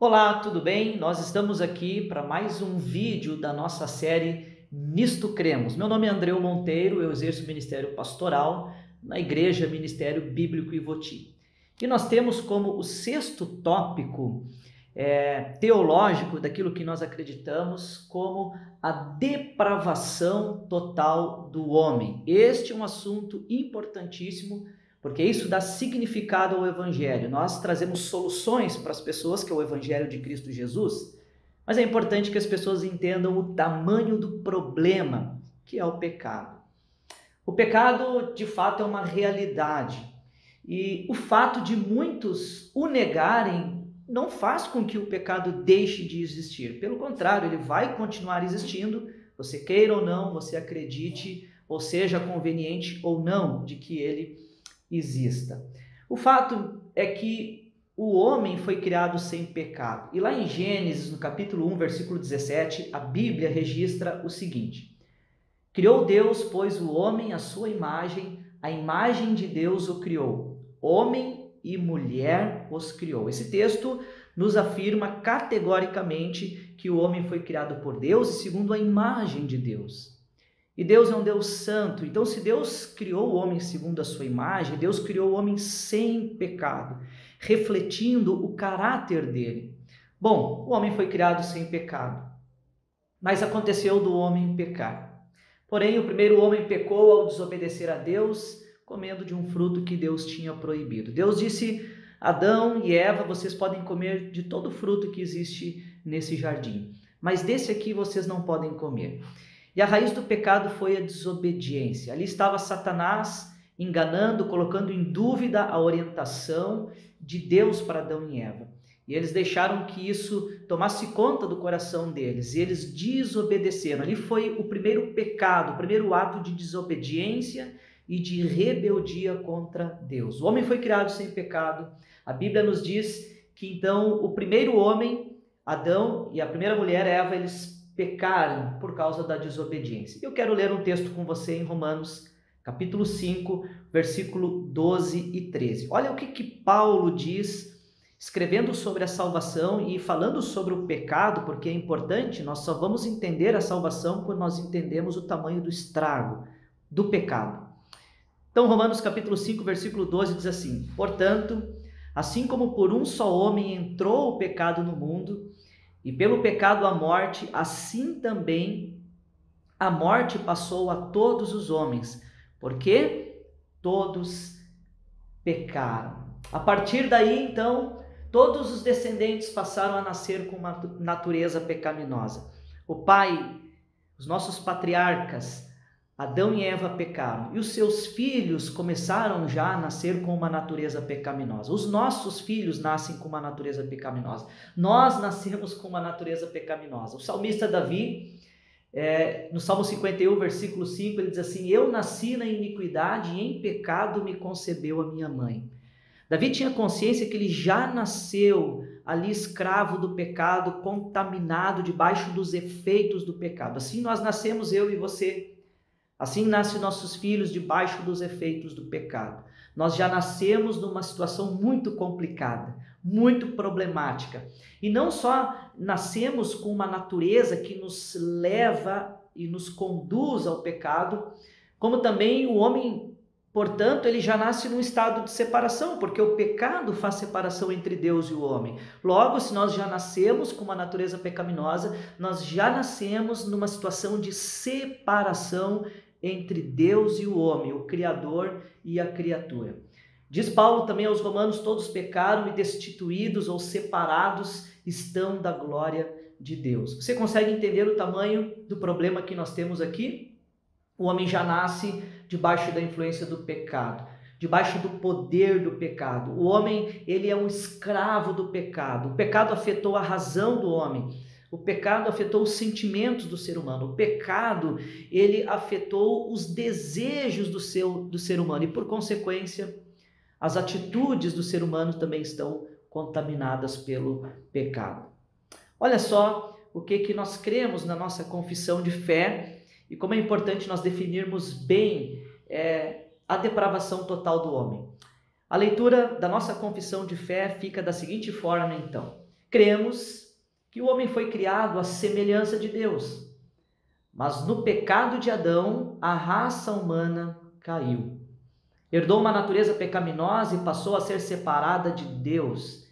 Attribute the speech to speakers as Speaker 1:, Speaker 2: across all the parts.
Speaker 1: Olá, tudo bem? Nós estamos aqui para mais um vídeo da nossa série Nisto Cremos. Meu nome é Andreu Monteiro, eu exerço o Ministério Pastoral na Igreja Ministério Bíblico Ivoti. E nós temos como o sexto tópico teológico daquilo que nós acreditamos como a depravação total do homem. Este é um assunto importantíssimo, porque isso dá significado ao Evangelho. Nós trazemos soluções para as pessoas, que é o Evangelho de Cristo Jesus, mas é importante que as pessoas entendam o tamanho do problema, que é o pecado. O pecado, de fato, é uma realidade, e o fato de muitos o negarem não faz com que o pecado deixe de existir. Pelo contrário, ele vai continuar existindo, você queira ou não, você acredite, ou seja conveniente ou não, de que ele exista. O fato é que o homem foi criado sem pecado. E lá em Gênesis, no capítulo 1, versículo 17, a Bíblia registra o seguinte: criou Deus, pois, o homem à sua imagem, a imagem de Deus o criou. Homem e mulher os criou. Esse texto nos afirma categoricamente que o homem foi criado por Deus e segundo a imagem de Deus. E Deus é um Deus santo, então se Deus criou o homem segundo a sua imagem, Deus criou o homem sem pecado, refletindo o caráter dele. Bom, o homem foi criado sem pecado, mas aconteceu do homem pecar. Porém, o primeiro homem pecou ao desobedecer a Deus, comendo de um fruto que Deus tinha proibido. Deus disse: Adão e Eva, vocês podem comer de todo fruto que existe nesse jardim, mas desse aqui vocês não podem comer. E a raiz do pecado foi a desobediência. Ali estava Satanás enganando, colocando em dúvida a orientação de Deus para Adão e Eva. E eles deixaram que isso tomasse conta do coração deles. E eles desobedeceram. Ali foi o primeiro pecado, o primeiro ato de desobediência e de rebeldia contra Deus. O homem foi criado sem pecado. A Bíblia nos diz que então o primeiro homem, Adão, e a primeira mulher, Eva, eles pecaram por causa da desobediência. Eu quero ler um texto com você em Romanos, capítulo 5, versículo 12 e 13. Olha o que Paulo diz, escrevendo sobre a salvação e falando sobre o pecado, porque é importante, nós só vamos entender a salvação quando nós entendemos o tamanho do estrago do pecado. Então, Romanos capítulo 5, versículo 12 diz assim: portanto, assim como por um só homem entrou o pecado no mundo, e pelo pecado a morte, assim também a morte passou a todos os homens, porque todos pecaram. A partir daí, então, todos os descendentes passaram a nascer com uma natureza pecaminosa. O pai, os nossos patriarcas, Adão e Eva pecaram, e os seus filhos começaram já a nascer com uma natureza pecaminosa. Os nossos filhos nascem com uma natureza pecaminosa. Nós nascemos com uma natureza pecaminosa. O salmista Davi, no Salmo 51, versículo 5, ele diz assim: eu nasci na iniquidade e em pecado me concebeu a minha mãe. Davi tinha consciência que ele já nasceu ali escravo do pecado, contaminado debaixo dos efeitos do pecado. Assim nós nascemos, eu e você. Assim nascem nossos filhos debaixo dos efeitos do pecado. Nós já nascemos numa situação muito complicada, muito problemática. E não só nascemos com uma natureza que nos leva e nos conduz ao pecado, como também o homem, portanto, ele já nasce num estado de separação, porque o pecado faz separação entre Deus e o homem. Logo, se nós já nascemos com uma natureza pecaminosa, nós já nascemos numa situação de separação entre Deus e o homem, o Criador e a criatura. Diz Paulo também aos Romanos: todos pecaram e destituídos ou separados estão da glória de Deus. Você consegue entender o tamanho do problema que nós temos aqui? O homem já nasce debaixo da influência do pecado, debaixo do poder do pecado. O homem, ele é um escravo do pecado. O pecado afetou a razão do homem. O pecado afetou os sentimentos do ser humano. O pecado, ele afetou os desejos do ser humano. E, por consequência, as atitudes do ser humano também estão contaminadas pelo pecado. Olha só o que nós cremos na nossa confissão de fé e como é importante nós definirmos bem a depravação total do homem. A leitura da nossa confissão de fé fica da seguinte forma, então: Cremos que o homem foi criado à semelhança de Deus, mas no pecado de Adão, a raça humana caiu. Herdou uma natureza pecaminosa e passou a ser separada de Deus,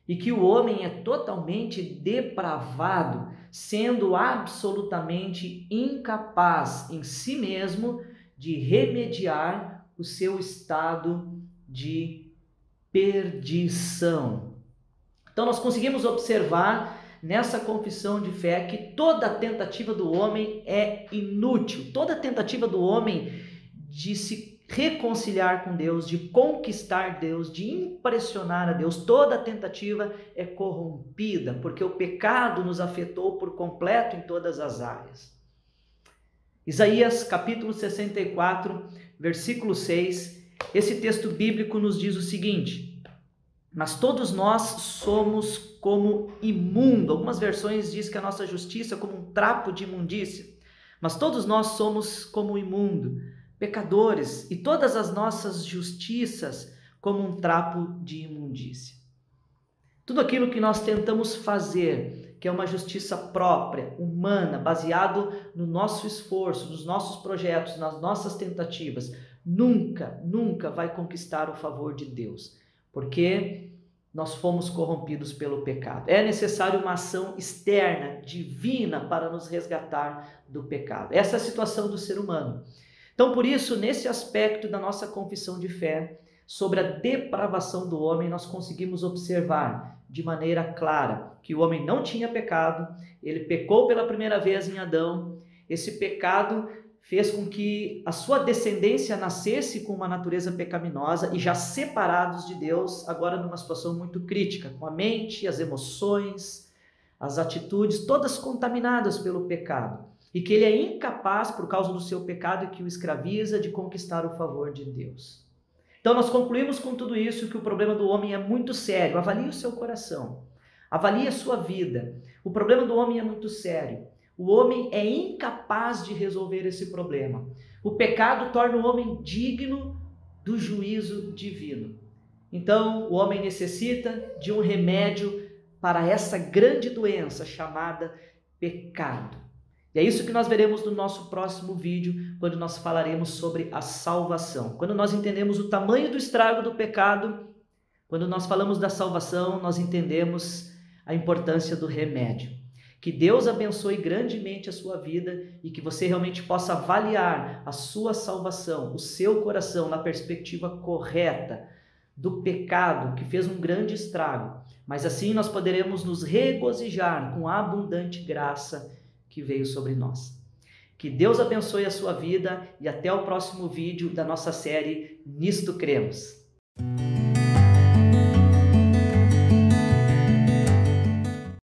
Speaker 1: e que o homem é totalmente depravado, sendo absolutamente incapaz em si mesmo de remediar o seu estado de perdição. Então nós conseguimos observar nessa confissão de fé que toda tentativa do homem é inútil, toda tentativa do homem de se reconciliar com Deus, de conquistar Deus, de impressionar a Deus, toda tentativa é corrompida, porque o pecado nos afetou por completo em todas as áreas. Isaías capítulo 64, versículo 6, esse texto bíblico nos diz o seguinte: mas todos nós somos como imundo. Algumas versões dizem que a nossa justiça é como um trapo de imundícia, mas todos nós somos como imundo, pecadores, e todas as nossas justiças como um trapo de imundícia. Tudo aquilo que nós tentamos fazer, que é uma justiça própria, humana, baseado no nosso esforço, nos nossos projetos, nas nossas tentativas, nunca vai conquistar o favor de Deus, porque nós fomos corrompidos pelo pecado. É necessário uma ação externa, divina, para nos resgatar do pecado. Essa é a situação do ser humano. Então, por isso, nesse aspecto da nossa confissão de fé, sobre a depravação do homem, nós conseguimos observar de maneira clara que o homem não tinha pecado, ele pecou pela primeira vez em Adão, esse pecado fez com que a sua descendência nascesse com uma natureza pecaminosa e já separados de Deus, agora numa situação muito crítica, com a mente, as emoções, as atitudes, todas contaminadas pelo pecado. E que ele é incapaz, por causa do seu pecado que o escraviza, de conquistar o favor de Deus. Então nós concluímos com tudo isso que o problema do homem é muito sério. Avalie o seu coração, avalie a sua vida. O problema do homem é muito sério. O homem é incapaz de resolver esse problema. O pecado torna o homem digno do juízo divino. Então o homem necessita de um remédio para essa grande doença chamada pecado. E é isso que nós veremos no nosso próximo vídeo, quando nós falaremos sobre a salvação. Quando nós entendemos o tamanho do estrago do pecado, quando nós falamos da salvação, nós entendemos a importância do remédio. Que Deus abençoe grandemente a sua vida e que você realmente possa avaliar a sua salvação, o seu coração na perspectiva correta do pecado que fez um grande estrago. Mas assim nós poderemos nos regozijar com a abundante graça que veio sobre nós. Que Deus abençoe a sua vida e até o próximo vídeo da nossa série Nisto Cremos.